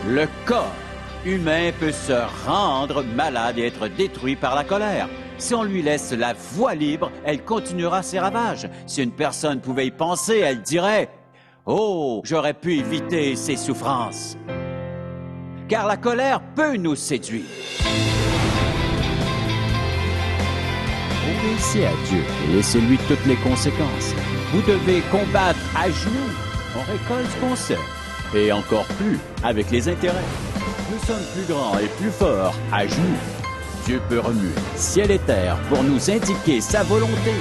Le corps humain peut se rendre malade et être détruit par la colère. Si on lui laisse la voie libre, elle continuera ses ravages. Si une personne pouvait y penser, elle dirait « Oh, j'aurais pu éviter ces souffrances. » Car la colère peut nous séduire. Obéissez à Dieu et laissez-lui toutes les conséquences. Vous devez combattre à genoux. On récolte ce qu'on sème. Et encore plus avec les intérêts. Nous sommes plus grands et plus forts à genoux. Dieu peut remuer ciel et terre pour nous indiquer sa volonté.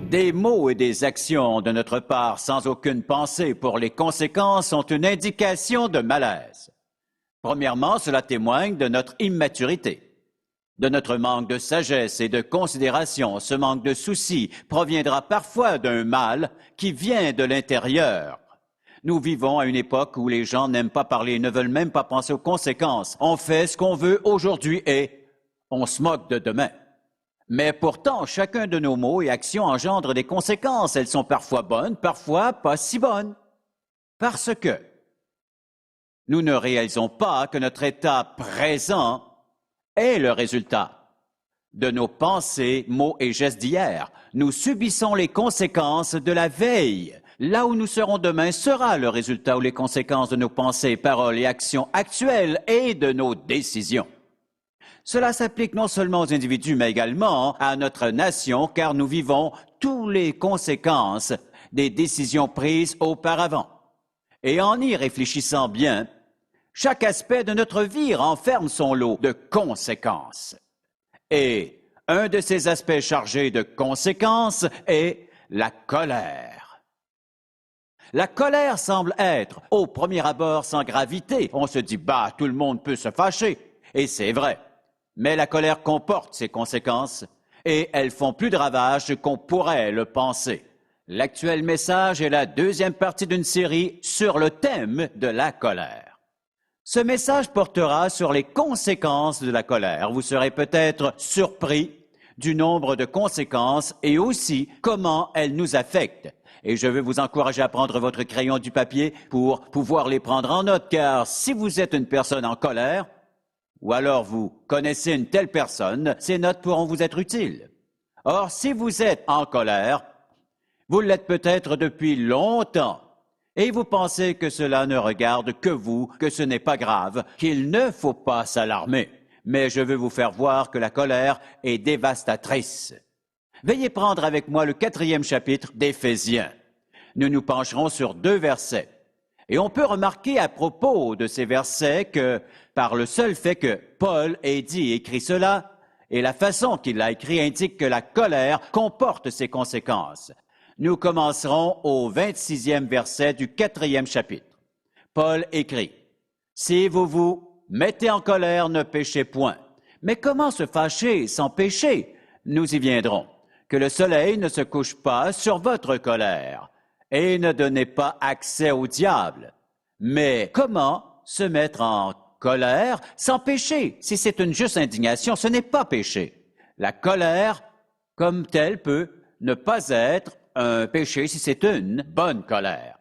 Des mots et des actions de notre part sans aucune pensée pour les conséquences sont une indication de malaise. Premièrement, cela témoigne de notre immaturité, de notre manque de sagesse et de considération. Ce manque de souci proviendra parfois d'un mal qui vient de l'intérieur. Nous vivons à une époque où les gens n'aiment pas parler, ne veulent même pas penser aux conséquences. On fait ce qu'on veut aujourd'hui et on se moque de demain. Mais pourtant, chacun de nos mots et actions engendre des conséquences. Elles sont parfois bonnes, parfois pas si bonnes. Parce que nous ne réalisons pas que notre état présent est le résultat de nos pensées, mots et gestes d'hier. Nous subissons les conséquences de la veille. Là où nous serons demain sera le résultat ou les conséquences de nos pensées, paroles et actions actuelles et de nos décisions. Cela s'applique non seulement aux individus, mais également à notre nation, car nous vivons toutes les conséquences des décisions prises auparavant. Et en y réfléchissant bien, chaque aspect de notre vie renferme son lot de conséquences. Et un de ces aspects chargés de conséquences est la colère. La colère semble être, au premier abord, sans gravité. On se dit, tout le monde peut se fâcher. Et c'est vrai. Mais la colère comporte ses conséquences et elles font plus de ravages qu'on pourrait le penser. L'actuel message est la deuxième partie d'une série sur le thème de la colère. Ce message portera sur les conséquences de la colère. Vous serez peut-être surpris du nombre de conséquences et aussi comment elles nous affectent. Et je vais vous encourager à prendre votre crayon et du papier pour pouvoir les prendre en note, car si vous êtes une personne en colère, ou alors vous connaissez une telle personne, ces notes pourront vous être utiles. Or, si vous êtes en colère, vous l'êtes peut-être depuis longtemps, et vous pensez que cela ne regarde que vous, que ce n'est pas grave, qu'il ne faut pas s'alarmer. Mais je veux vous faire voir que la colère est dévastatrice. Veuillez prendre avec moi le 4e chapitre d'Éphésiens. Nous nous pencherons sur 2 versets. Et on peut remarquer à propos de ces versets que, par le seul fait que Paul ait dit et écrit cela, et la façon qu'il l'a écrit indique que la colère comporte ses conséquences. Nous commencerons au 26e verset du 4e chapitre. Paul écrit, « Si vous vous mettez en colère, ne péchez point. Mais comment se fâcher sans pécher? Nous y viendrons. Que le soleil ne se couche pas sur votre colère. Et ne donnez pas accès au diable. Mais comment se mettre en colère sans péché? Si c'est une juste indignation, ce n'est pas péché. La colère, comme telle, peut ne pas être un péché si c'est une bonne colère.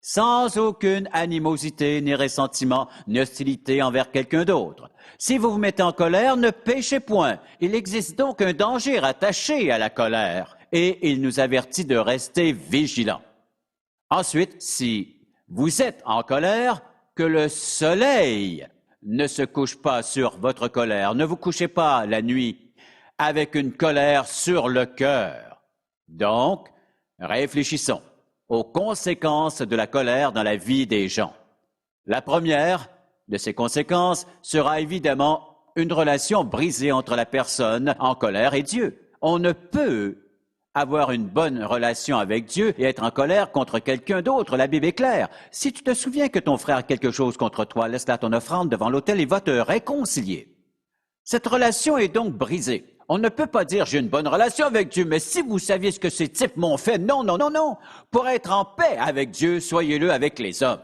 Sans aucune animosité, ni ressentiment, ni hostilité envers quelqu'un d'autre. Si vous vous mettez en colère, ne péchez point. Il existe donc un danger rattaché à la colère, et il nous avertit de rester vigilants. Ensuite, si vous êtes en colère, que le soleil ne se couche pas sur votre colère. Ne vous couchez pas la nuit avec une colère sur le cœur. Donc, réfléchissons aux conséquences de la colère dans la vie des gens. La première de ces conséquences sera évidemment une relation brisée entre la personne en colère et Dieu. On ne peut avoir une bonne relation avec Dieu et être en colère contre quelqu'un d'autre. La Bible est claire. Si tu te souviens que ton frère a quelque chose contre toi, laisse là ton offrande devant l'autel et va te réconcilier. Cette relation est donc brisée. On ne peut pas dire « j'ai une bonne relation avec Dieu », mais si vous saviez ce que ces types m'ont fait, non. Pour être en paix avec Dieu, soyez-le avec les hommes.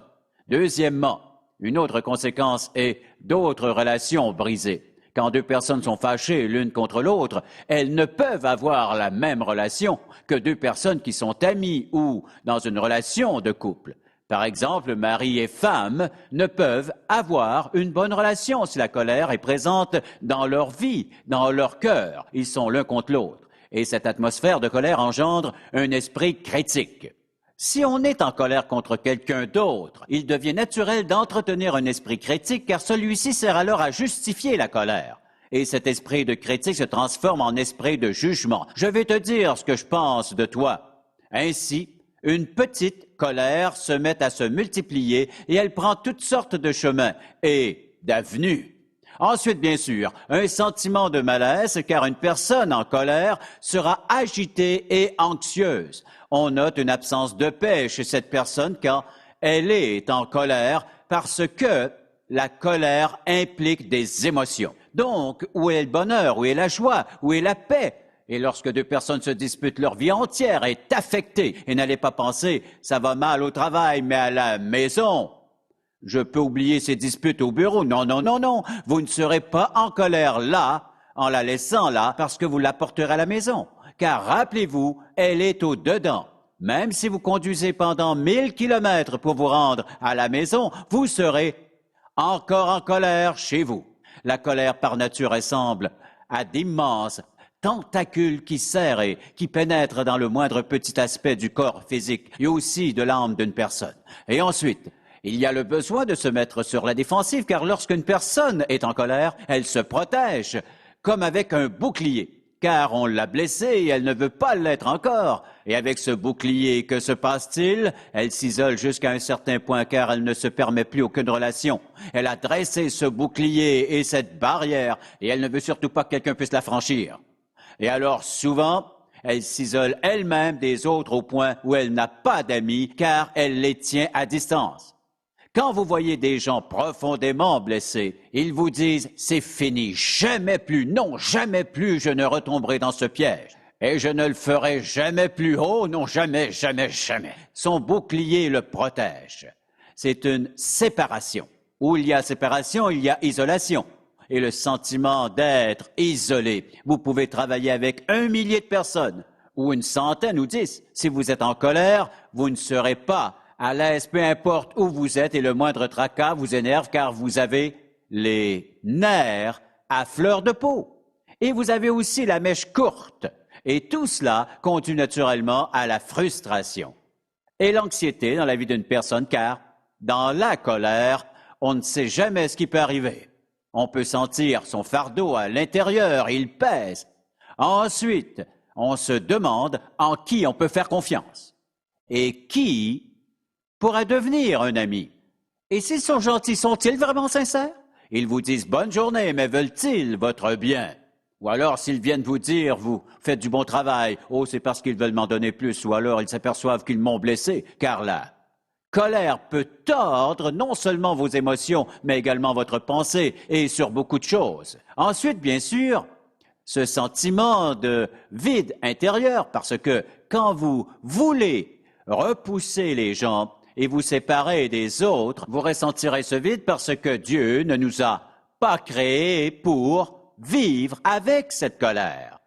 Deuxièmement, une autre conséquence est d'autres relations brisées. Quand 2 personnes sont fâchées l'une contre l'autre, elles ne peuvent avoir la même relation que 2 personnes qui sont amies ou dans une relation de couple. Par exemple, mari et femme ne peuvent avoir une bonne relation si la colère est présente dans leur vie, dans leur cœur. Ils sont l'un contre l'autre. Et cette atmosphère de colère engendre un esprit critique. Si on est en colère contre quelqu'un d'autre, il devient naturel d'entretenir un esprit critique car celui-ci sert alors à justifier la colère. Et cet esprit de critique se transforme en esprit de jugement. Je vais te dire ce que je pense de toi. Ainsi, une petite colère se met à se multiplier et elle prend toutes sortes de chemins et d'avenues. Ensuite, bien sûr, un sentiment de malaise car une personne en colère sera agitée et anxieuse. On note une absence de paix chez cette personne quand elle est en colère parce que la colère implique des émotions. Donc, où est le bonheur, où est la joie, où est la paix? Et lorsque deux personnes se disputent, leur vie entière est affectée. Et n'allez pas penser, ça va mal au travail, mais à la maison. Je peux oublier ces disputes au bureau. Non, non, non, non. Vous ne serez pas en colère là, en la laissant là, parce que vous l'apporterez à la maison. Car rappelez-vous, elle est au-dedans. Même si vous conduisez pendant 1000 kilomètres pour vous rendre à la maison, vous serez encore en colère chez vous. La colère par nature ressemble à d'immenses tentacules qui serrent et qui pénètrent dans le moindre petit aspect du corps physique et aussi de l'âme d'une personne. Et ensuite, il y a le besoin de se mettre sur la défensive car lorsqu'une personne est en colère, elle se protège comme avec un bouclier. Car on l'a blessée et elle ne veut pas l'être encore. Et avec ce bouclier, que se passe-t-il? Elle s'isole jusqu'à un certain point car elle ne se permet plus aucune relation. Elle a dressé ce bouclier et cette barrière et elle ne veut surtout pas que quelqu'un puisse la franchir. Et alors souvent, elle s'isole elle-même des autres au point où elle n'a pas d'amis car elle les tient à distance. Quand vous voyez des gens profondément blessés, ils vous disent « c'est fini, jamais plus, non, jamais plus je ne retomberai dans ce piège. Et je ne le ferai jamais plus, oh non, jamais, jamais, jamais. » Son bouclier le protège. C'est une séparation. Où il y a séparation, il y a isolation. Et le sentiment d'être isolé. Vous pouvez travailler avec 1 millier de personnes, ou une centaine ou 10. Si vous êtes en colère, vous ne serez pas à l'aise, peu importe où vous êtes, et le moindre tracas vous énerve car vous avez les nerfs à fleur de peau. Et vous avez aussi la mèche courte. Et tout cela conduit naturellement à la frustration et l'anxiété dans la vie d'une personne car, dans la colère, on ne sait jamais ce qui peut arriver. On peut sentir son fardeau à l'intérieur, il pèse. Ensuite, on se demande en qui on peut faire confiance et qui pourra devenir un ami. Et s'ils sont gentils, sont-ils vraiment sincères? Ils vous disent « bonne journée », mais veulent-ils votre bien? Ou alors, s'ils viennent vous dire « vous faites du bon travail », « oh, c'est parce qu'ils veulent m'en donner plus », ou alors ils s'aperçoivent qu'ils m'ont blessé, car la colère peut tordre non seulement vos émotions, mais également votre pensée, et sur beaucoup de choses. Ensuite, bien sûr, ce sentiment de vide intérieur, parce que quand vous voulez repousser les gens, et vous séparer des autres, vous ressentirez ce vide parce que Dieu ne nous a pas créés pour vivre avec cette colère.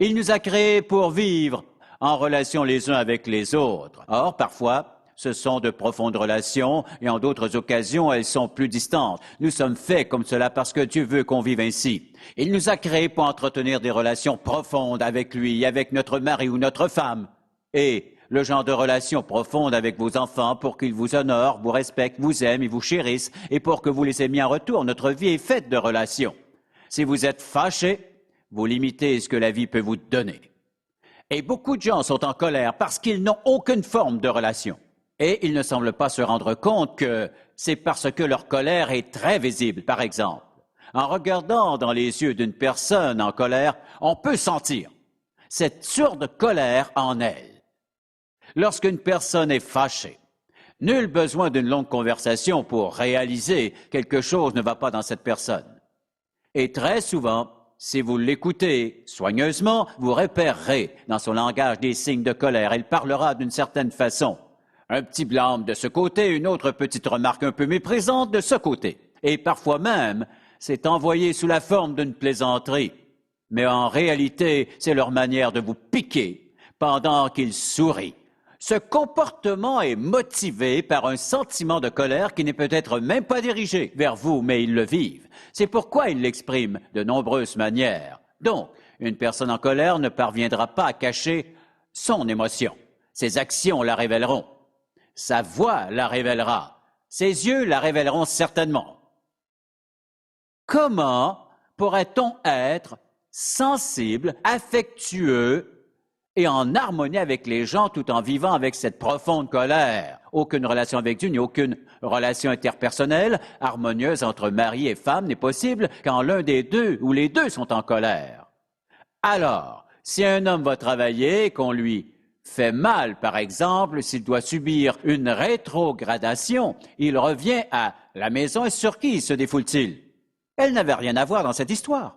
Il nous a créés pour vivre en relation les uns avec les autres. Or, parfois, ce sont de profondes relations et en d'autres occasions, elles sont plus distantes. Nous sommes faits comme cela parce que Dieu veut qu'on vive ainsi. Il nous a créés pour entretenir des relations profondes avec lui, avec notre mari ou notre femme. Et le genre de relation profonde avec vos enfants pour qu'ils vous honorent, vous respectent, vous aiment et vous chérissent, et pour que vous les aimiez en retour. Notre vie est faite de relations. Si vous êtes fâché, vous limitez ce que la vie peut vous donner. Et beaucoup de gens sont en colère parce qu'ils n'ont aucune forme de relation. Et ils ne semblent pas se rendre compte que c'est parce que leur colère est très visible. Par exemple, en regardant dans les yeux d'une personne en colère, on peut sentir cette sourde colère en elle. Lorsqu'une personne est fâchée, nul besoin d'une longue conversation pour réaliser quelque chose ne va pas dans cette personne. Et très souvent, si vous l'écoutez soigneusement, vous repérerez dans son langage des signes de colère. Elle parlera d'une certaine façon. Un petit blâme de ce côté, une autre petite remarque un peu méprisante de ce côté. Et parfois même, c'est envoyé sous la forme d'une plaisanterie. Mais en réalité, c'est leur manière de vous piquer pendant qu'ils sourient. Ce comportement est motivé par un sentiment de colère qui n'est peut-être même pas dirigé vers vous, mais ils le vivent. C'est pourquoi ils l'expriment de nombreuses manières. Donc, une personne en colère ne parviendra pas à cacher son émotion. Ses actions la révéleront. Sa voix la révélera. Ses yeux la révéleront certainement. Comment pourrait-on être sensible, affectueux et en harmonie avec les gens tout en vivant avec cette profonde colère? Aucune relation avec Dieu ni aucune relation interpersonnelle harmonieuse entre mari et femme n'est possible quand l'un des deux ou les deux sont en colère. Alors, si un homme va travailler, qu'on lui fait mal, par exemple, s'il doit subir une rétrogradation, il revient à la maison et sur qui se défoule-t-il? Elle n'avait rien à voir dans cette histoire.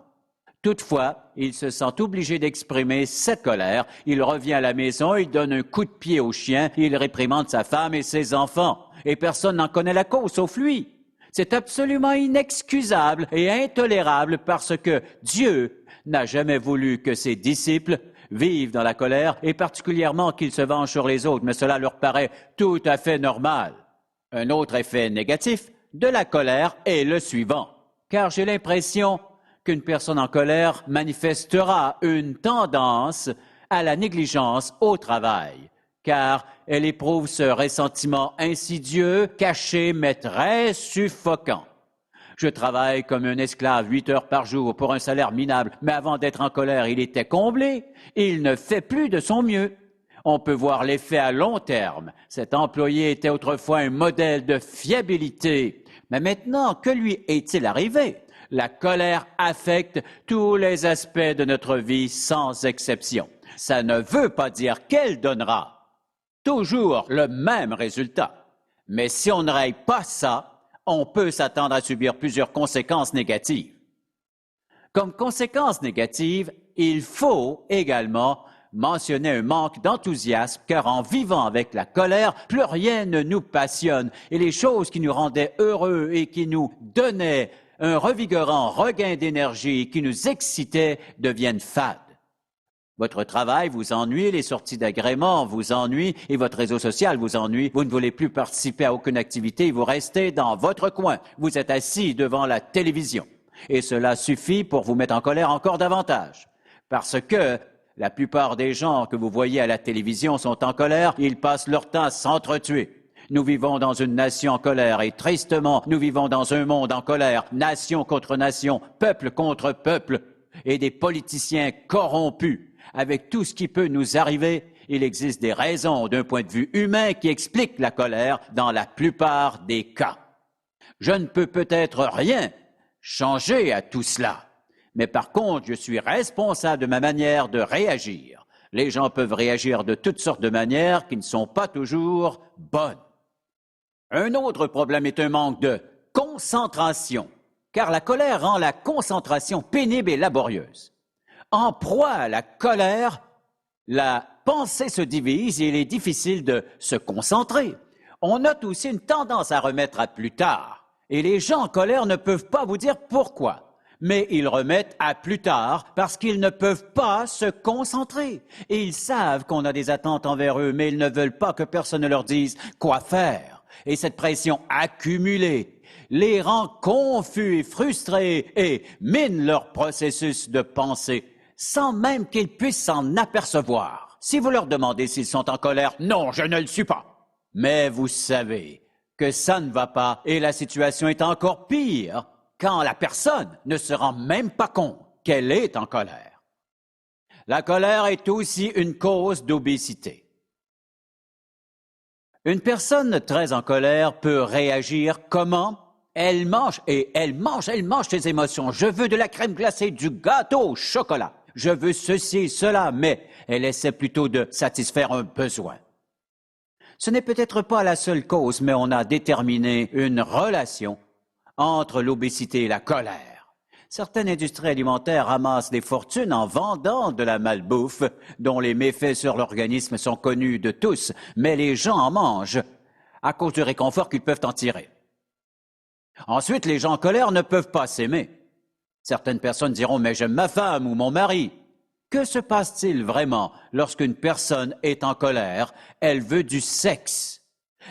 Toutefois, il se sent obligé d'exprimer cette colère. Il revient à la maison, il donne un coup de pied au chien, il réprimande sa femme et ses enfants. Et personne n'en connaît la cause, sauf lui. C'est absolument inexcusable et intolérable parce que Dieu n'a jamais voulu que ses disciples vivent dans la colère et particulièrement qu'ils se vengent sur les autres, mais cela leur paraît tout à fait normal. Un autre effet négatif de la colère est le suivant, car j'ai l'impression qu'une personne en colère manifestera une tendance à la négligence au travail, car elle éprouve ce ressentiment insidieux, caché, mais très suffocant. Je travaille comme un esclave 8 heures par jour pour un salaire minable, mais avant d'être en colère, il était comblé. Il ne fait plus de son mieux. On peut voir l'effet à long terme. Cet employé était autrefois un modèle de fiabilité. Mais maintenant, que lui est-il arrivé? La colère affecte tous les aspects de notre vie sans exception. Ça ne veut pas dire qu'elle donnera toujours le même résultat. Mais si on ne règle pas ça, on peut s'attendre à subir plusieurs conséquences négatives. Comme conséquence négative, il faut également mentionner un manque d'enthousiasme, car en vivant avec la colère, plus rien ne nous passionne et les choses qui nous rendaient heureux et qui nous donnaient un revigorant regain d'énergie qui nous excitait deviennent fades. Votre travail vous ennuie, les sorties d'agrément vous ennuient et votre réseau social vous ennuie. Vous ne voulez plus participer à aucune activité, vous restez dans votre coin. Vous êtes assis devant la télévision. Et cela suffit pour vous mettre en colère encore davantage. Parce que la plupart des gens que vous voyez à la télévision sont en colère, ils passent leur temps à s'entretuer. Nous vivons dans une nation en colère et tristement, nous vivons dans un monde en colère, nation contre nation, peuple contre peuple et des politiciens corrompus. Avec tout ce qui peut nous arriver, il existe des raisons d'un point de vue humain qui expliquent la colère dans la plupart des cas. Je ne peux peut-être rien changer à tout cela, mais par contre, je suis responsable de ma manière de réagir. Les gens peuvent réagir de toutes sortes de manières qui ne sont pas toujours bonnes. Un autre problème est un manque de concentration, car la colère rend la concentration pénible et laborieuse. En proie à la colère, la pensée se divise et il est difficile de se concentrer. On note aussi une tendance à remettre à plus tard, et les gens en colère ne peuvent pas vous dire pourquoi, mais ils remettent à plus tard parce qu'ils ne peuvent pas se concentrer. Et ils savent qu'on a des attentes envers eux, mais ils ne veulent pas que personne ne leur dise quoi faire. Et cette pression accumulée les rend confus et frustrés et mine leur processus de pensée sans même qu'ils puissent s'en apercevoir. Si vous leur demandez s'ils sont en colère, non, je ne le suis pas. Mais vous savez que ça ne va pas et la situation est encore pire quand la personne ne se rend même pas compte qu'elle est en colère. La colère est aussi une cause d'obésité. Une personne très en colère peut réagir comment? Elle mange ses émotions. Je veux de la crème glacée, du gâteau au chocolat. Je veux ceci, cela, mais elle essaie plutôt de satisfaire un besoin. Ce n'est peut-être pas la seule cause, mais on a déterminé une relation entre l'obésité et la colère. Certaines industries alimentaires ramassent des fortunes en vendant de la malbouffe dont les méfaits sur l'organisme sont connus de tous, mais les gens en mangent à cause du réconfort qu'ils peuvent en tirer. Ensuite, les gens en colère ne peuvent pas s'aimer. Certaines personnes diront « mais j'aime ma femme ou mon mari ». Que se passe-t-il vraiment lorsqu'une personne est en colère? Elle veut du sexe.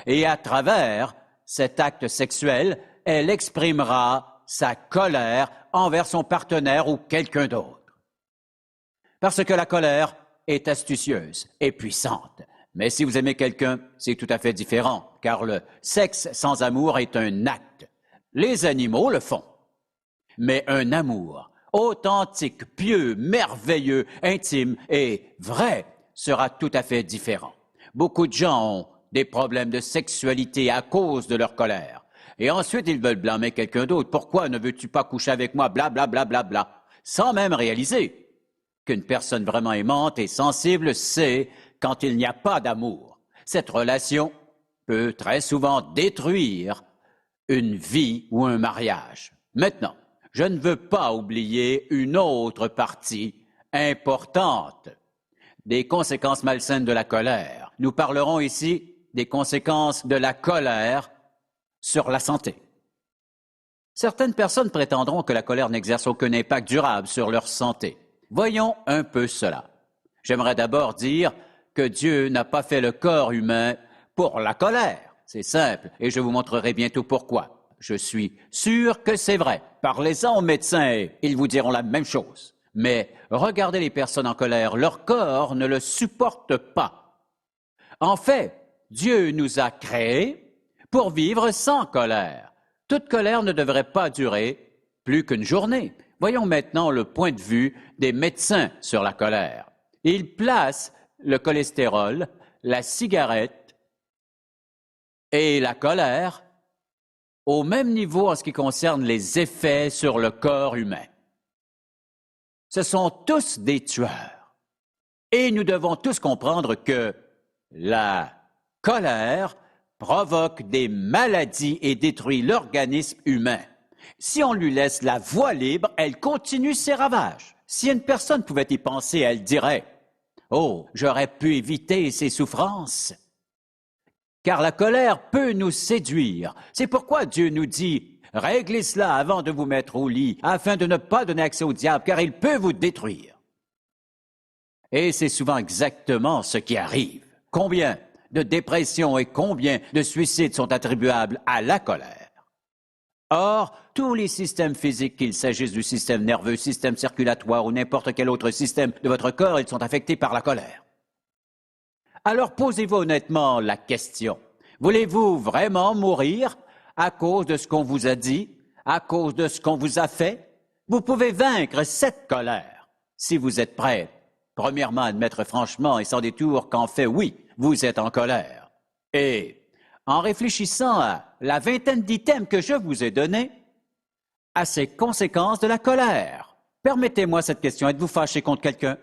Et à travers cet acte sexuel, elle exprimera sa colère envers son partenaire ou quelqu'un d'autre. Parce que la colère est astucieuse et puissante. Mais si vous aimez quelqu'un, c'est tout à fait différent, car le sexe sans amour est un acte. Les animaux le font. Mais un amour authentique, pieux, merveilleux, intime et vrai sera tout à fait différent. Beaucoup de gens ont des problèmes de sexualité à cause de leur colère. Et ensuite, ils veulent blâmer quelqu'un d'autre. Pourquoi ne veux-tu pas coucher avec moi? Bla, bla, bla, bla, bla. Sans même réaliser qu'une personne vraiment aimante et sensible sait quand il n'y a pas d'amour. Cette relation peut très souvent détruire une vie ou un mariage. Maintenant, je ne veux pas oublier une autre partie importante des conséquences malsaines de la colère. Nous parlerons ici des conséquences de la colère sur la santé. Certaines personnes prétendront que la colère n'exerce aucun impact durable sur leur santé. Voyons un peu cela. J'aimerais d'abord dire que Dieu n'a pas fait le corps humain pour la colère. C'est simple, et je vous montrerai bientôt pourquoi. Je suis sûr que c'est vrai. Parlez-en aux médecins et ils vous diront la même chose. Mais regardez les personnes en colère, leur corps ne le supporte pas. En fait, Dieu nous a créés pour vivre sans colère. Toute colère ne devrait pas durer plus qu'une journée. Voyons maintenant le point de vue des médecins sur la colère. Ils placent le cholestérol, la cigarette et la colère au même niveau en ce qui concerne les effets sur le corps humain. Ce sont tous des tueurs. Et nous devons tous comprendre que la colère provoque des maladies et détruit l'organisme humain. Si on lui laisse la voie libre, elle continue ses ravages. Si une personne pouvait y penser, elle dirait « Oh, j'aurais pu éviter ces souffrances ». Car la colère peut nous séduire. C'est pourquoi Dieu nous dit « Réglez cela avant de vous mettre au lit, afin de ne pas donner accès au diable, car il peut vous détruire. » Et c'est souvent exactement ce qui arrive. Combien de dépressions et combien de suicides sont attribuables à la colère? Or, tous les systèmes physiques, qu'il s'agisse du système nerveux, système circulatoire ou n'importe quel autre système de votre corps, ils sont affectés par la colère. Alors posez-vous honnêtement la question. Voulez-vous vraiment mourir à cause de ce qu'on vous a dit, à cause de ce qu'on vous a fait? Vous pouvez vaincre cette colère si vous êtes prêt. Premièrement, admettre franchement et sans détour qu'en fait, oui, vous êtes en colère. Et en réfléchissant à la vingtaine d'items que je vous ai donnés, à ces conséquences de la colère. Permettez-moi cette question. Êtes-vous fâché contre quelqu'un?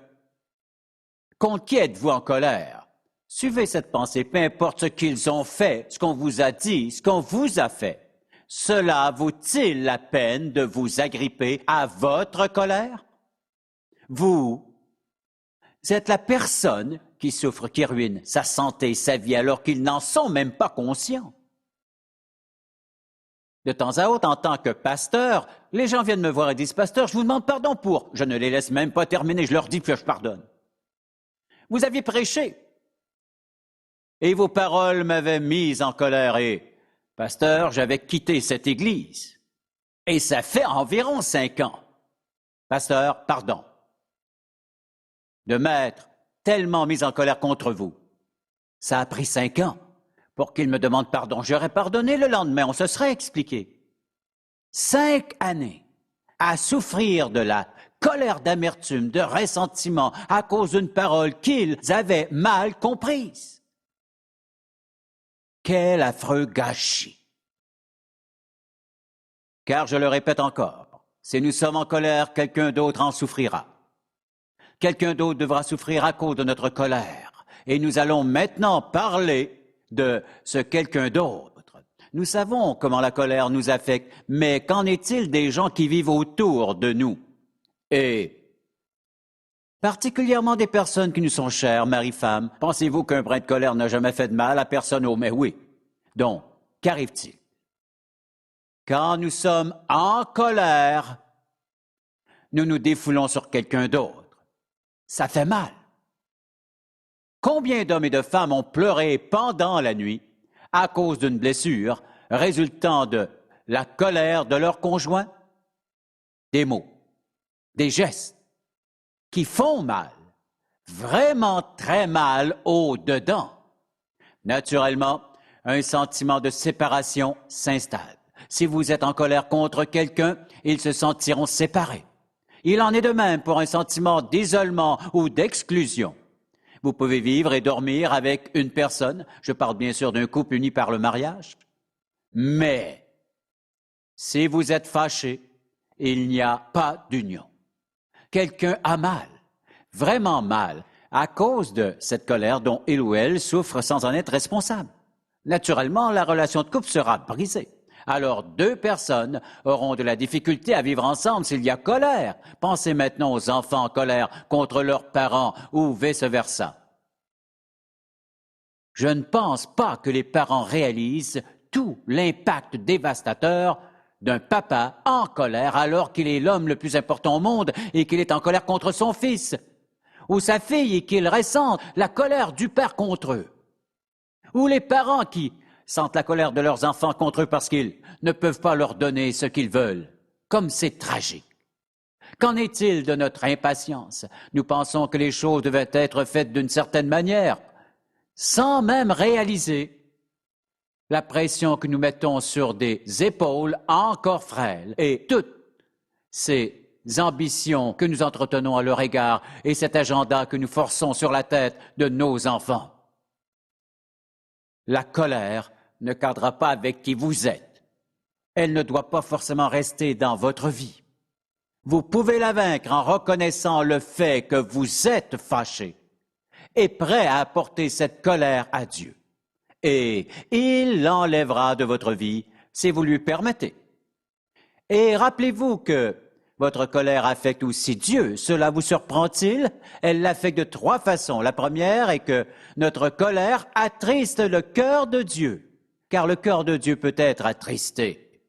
Contre qui êtes-vous en colère? Suivez cette pensée, peu importe ce qu'ils ont fait, ce qu'on vous a dit, ce qu'on vous a fait. Cela vaut-il la peine de vous agripper à votre colère? Vous êtes la personne qui souffre, qui ruine sa santé, sa vie, alors qu'ils n'en sont même pas conscients. De temps à autre, en tant que pasteur, les gens viennent me voir et disent « Pasteur, je vous demande pardon pour… » Je ne les laisse même pas terminer, je leur dis puis je pardonne. Vous aviez prêché et vos paroles m'avaient mis en colère et, pasteur, j'avais quitté cette église. Et ça fait environ 5 ans. Pasteur, pardon de m'être tellement mis en colère contre vous. Ça a pris 5 ans pour qu'il me demande pardon. J'aurais pardonné le lendemain, on se serait expliqué. 5 années à souffrir de la colère d'amertume, de ressentiment à cause d'une parole qu'ils avaient mal comprise. Quel affreux gâchis! Car je le répète encore, si nous sommes en colère, quelqu'un d'autre en souffrira. Quelqu'un d'autre devra souffrir à cause de notre colère. Et nous allons maintenant parler de ce quelqu'un d'autre. Nous savons comment la colère nous affecte, mais qu'en est-il des gens qui vivent autour de nous? Et particulièrement des personnes qui nous sont chères, mari, femme. Pensez-vous qu'un brin de colère n'a jamais fait de mal à personne? Oh, mais oui. Donc, qu'arrive-t-il? Quand nous sommes en colère, nous nous défoulons sur quelqu'un d'autre. Ça fait mal. Combien d'hommes et de femmes ont pleuré pendant la nuit à cause d'une blessure résultant de la colère de leur conjoint? Des mots, des gestes qui font mal, vraiment très mal au-dedans. Naturellement, un sentiment de séparation s'installe. Si vous êtes en colère contre quelqu'un, ils se sentiront séparés. Il en est de même pour un sentiment d'isolement ou d'exclusion. Vous pouvez vivre et dormir avec une personne, je parle bien sûr d'un couple uni par le mariage, mais si vous êtes fâché, il n'y a pas d'union. Quelqu'un a mal, vraiment mal, à cause de cette colère dont il ou elle souffre sans en être responsable. Naturellement, la relation de couple sera brisée. Alors, deux personnes auront de la difficulté à vivre ensemble s'il y a colère. Pensez maintenant aux enfants en colère contre leurs parents ou vice-versa. Je ne pense pas que les parents réalisent tout l'impact dévastateur d'un papa en colère alors qu'il est l'homme le plus important au monde et qu'il est en colère contre son fils ou sa fille et qu'il ressent la colère du père contre eux. Ou les parents qui sentent la colère de leurs enfants contre eux parce qu'ils ne peuvent pas leur donner ce qu'ils veulent. Comme c'est tragique. Qu'en est-il de notre impatience? Nous pensons que les choses devaient être faites d'une certaine manière, sans même réaliser la pression que nous mettons sur des épaules encore frêles et toutes ces ambitions que nous entretenons à leur égard et cet agenda que nous forçons sur la tête de nos enfants. La colère ne cadrera pas avec qui vous êtes. Elle ne doit pas forcément rester dans votre vie. Vous pouvez la vaincre en reconnaissant le fait que vous êtes fâché et prêt à apporter cette colère à Dieu. Et il l'enlèvera de votre vie si vous lui permettez. Et rappelez-vous que votre colère affecte aussi Dieu. Cela vous surprend-il? Elle l'affecte de trois façons. La première est que notre colère attriste le cœur de Dieu, car le cœur de Dieu peut être attristé.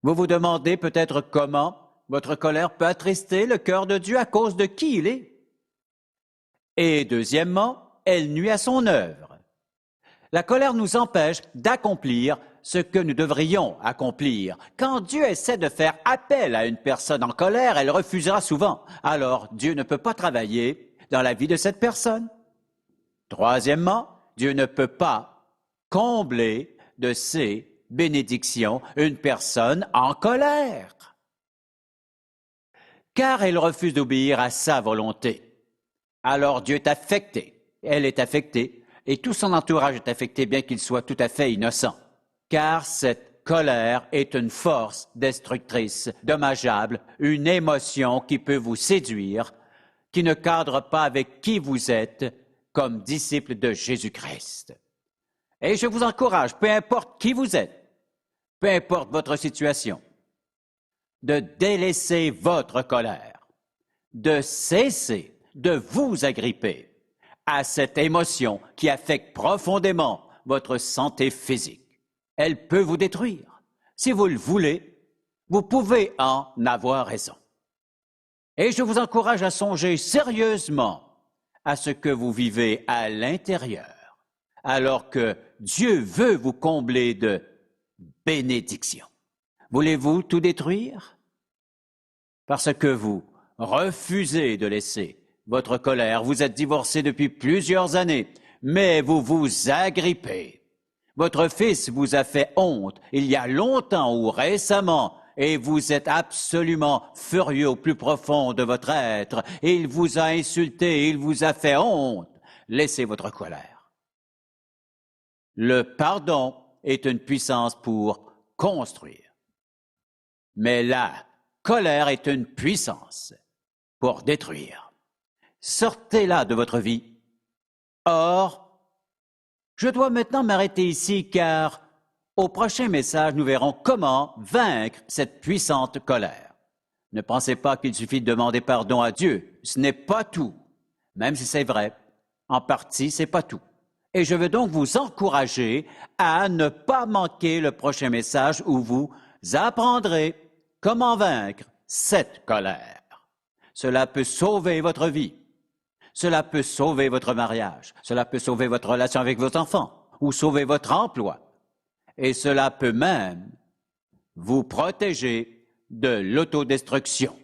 Vous vous demandez peut-être comment votre colère peut attrister le cœur de Dieu à cause de qui il est. Et deuxièmement, elle nuit à son œuvre. La colère nous empêche d'accomplir ce que nous devrions accomplir. Quand Dieu essaie de faire appel à une personne en colère, elle refusera souvent. Alors, Dieu ne peut pas travailler dans la vie de cette personne. Troisièmement, Dieu ne peut pas combler de ses bénédictions une personne en colère, car elle refuse d'obéir à sa volonté. Alors Dieu est affecté, elle est affectée, et tout son entourage est affecté, bien qu'il soit tout à fait innocent. Car cette colère est une force destructrice, dommageable, une émotion qui peut vous séduire, qui ne cadre pas avec qui vous êtes comme disciple de Jésus-Christ. Et je vous encourage, peu importe qui vous êtes, peu importe votre situation, de délaisser votre colère, de cesser de vous agripper à cette émotion qui affecte profondément votre santé physique. Elle peut vous détruire. Si vous le voulez, vous pouvez en avoir raison. Et je vous encourage à songer sérieusement à ce que vous vivez à l'intérieur, alors que Dieu veut vous combler de bénédictions. Voulez-vous tout détruire? Parce que vous refusez de laisser votre colère. Vous êtes divorcé depuis plusieurs années, mais vous vous agrippez. Votre fils vous a fait honte il y a longtemps ou récemment, et vous êtes absolument furieux au plus profond de votre être. Il vous a insulté, il vous a fait honte. Laissez votre colère. Le pardon est une puissance pour construire, mais la colère est une puissance pour détruire. Sortez-la de votre vie. Or, je dois maintenant m'arrêter ici car au prochain message, nous verrons comment vaincre cette puissante colère. Ne pensez pas qu'il suffit de demander pardon à Dieu. Ce n'est pas tout. Même si c'est vrai, en partie, c'est pas tout. Et je veux donc vous encourager à ne pas manquer le prochain message où vous apprendrez comment vaincre cette colère. Cela peut sauver votre vie. Cela peut sauver votre mariage. Cela peut sauver votre relation avec vos enfants ou sauver votre emploi. Et cela peut même vous protéger de l'autodestruction.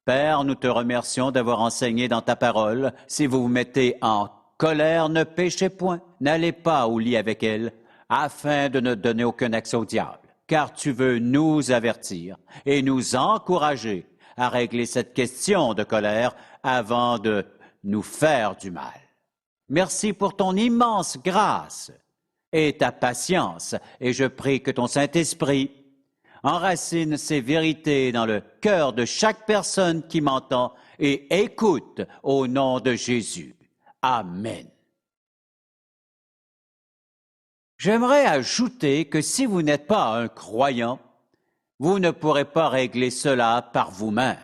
Père, nous te remercions d'avoir enseigné dans ta parole, si vous vous mettez en colère, ne péchez point, n'allez pas au lit avec elle, afin de ne donner aucun accès au diable, car tu veux nous avertir et nous encourager à régler cette question de colère avant de nous faire du mal. Merci pour ton immense grâce et ta patience, et je prie que ton Saint-Esprit enracine ces vérités dans le cœur de chaque personne qui m'entend et écoute au nom de Jésus. Amen. J'aimerais ajouter que si vous n'êtes pas un croyant, vous ne pourrez pas régler cela par vous-même.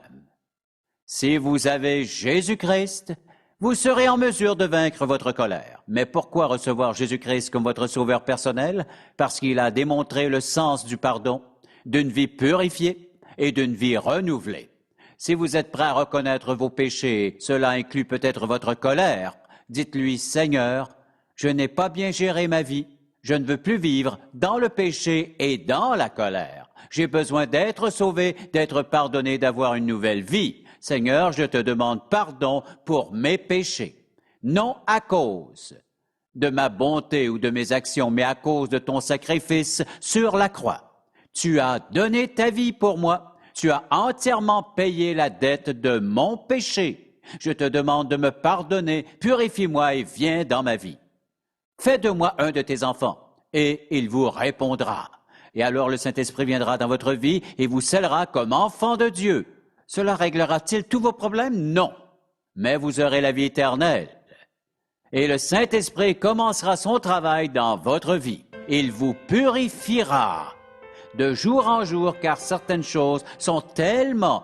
Si vous avez Jésus-Christ, vous serez en mesure de vaincre votre colère. Mais pourquoi recevoir Jésus-Christ comme votre sauveur personnel? Parce qu'il a démontré le sens du pardon, d'une vie purifiée et d'une vie renouvelée. Si vous êtes prêt à reconnaître vos péchés, cela inclut peut-être votre colère. Dites-lui, Seigneur, je n'ai pas bien géré ma vie. Je ne veux plus vivre dans le péché et dans la colère. J'ai besoin d'être sauvé, d'être pardonné, d'avoir une nouvelle vie. Seigneur, je te demande pardon pour mes péchés. Non à cause de ma bonté ou de mes actions, mais à cause de ton sacrifice sur la croix. Tu as donné ta vie pour moi. Tu as entièrement payé la dette de mon péché. Je te demande de me pardonner, purifie-moi et viens dans ma vie. Fais de moi un de tes enfants, et il vous répondra. Et alors le Saint-Esprit viendra dans votre vie et vous scellera comme enfant de Dieu. Cela réglera-t-il tous vos problèmes? Non. Mais vous aurez la vie éternelle. Et le Saint-Esprit commencera son travail dans votre vie. Il vous purifiera de jour en jour, car certaines choses sont tellement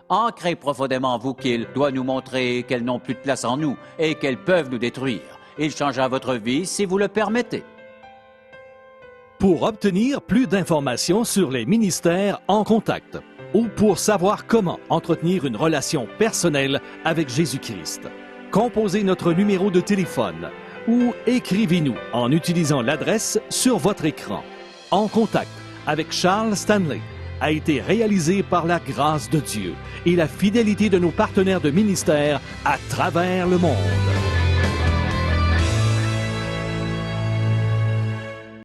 ancrées profondément en vous qu'il doit nous montrer qu'elles n'ont plus de place en nous et qu'elles peuvent nous détruire. Il changera votre vie si vous le permettez. Pour obtenir plus d'informations sur les ministères En Contact ou pour savoir comment entretenir une relation personnelle avec Jésus-Christ, composez notre numéro de téléphone ou écrivez-nous en utilisant l'adresse sur votre écran. En Contact avec Charles Stanley a été réalisé par la grâce de Dieu et la fidélité de nos partenaires de ministère à travers le monde.